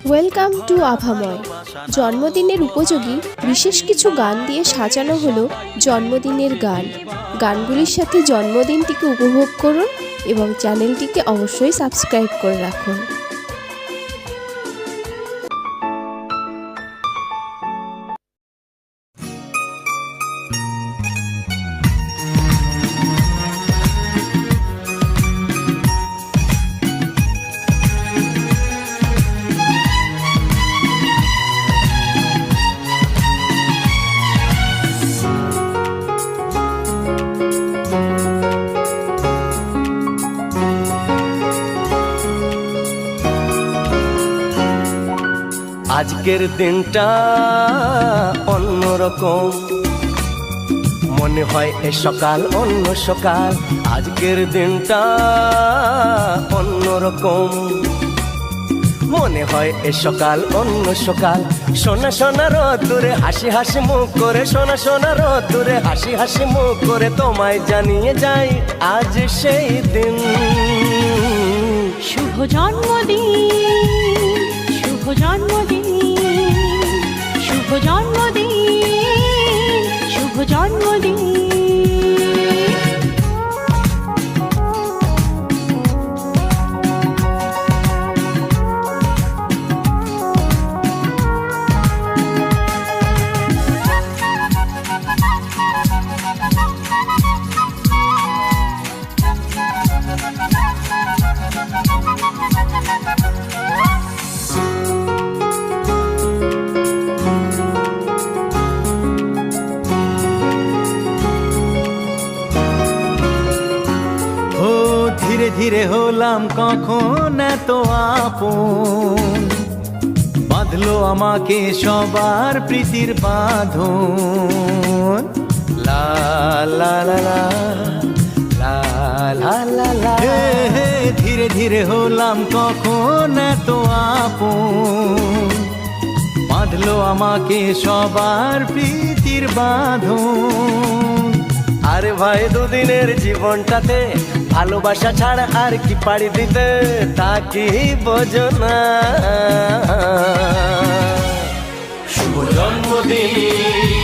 Welcome to আভাময়। জন্মদিনের উপযোগী বিশেষ কিছু গান দিয়ে সাজানো হলো জন্মদিনের গান। গানগুলির সাথে জন্মদিনটিকে উপভোগ করুন এবং চ্যানেলটিকে অবশ্যই সাবস্ক্রাইব করে রাখুন। আজকের দিনটা অন্যরকম, মনে হয় এ সকাল অন্য সকাল। আজকের দিনটা অন্যরকম, মনে হয় এ সকাল অন্য সকাল। সোনা সোনা রোদ্দুরে হাসি হাসি মুখ করে, সোনা সোনা রোদ্দুরে হাসি হাসি মুখ করে তোমায় জানিয়ে যাই আজ সেই দিন। শুভ জন্মদিন, শুভ জন্মদিন, শুভ জন্মদিন, শুভ জন্মদিন। ধীরে ধীরে হলাম কখন এত আপন, বাঁধলো আমাকে সবার প্রীতির বাঁধন। লা লা লা লা লা লা লা লা। ধীরে ধীরে হলাম কখন এত আপন, বাঁধলো আমাকে সবার প্রীতির বাঁধন। আরে ভাই দুদিনের জীবনটাতে ভালোবাসা ছাড়া আর কি পাড়ি দিতে, তা কি বোঝো না। শুভ জন্মদিন।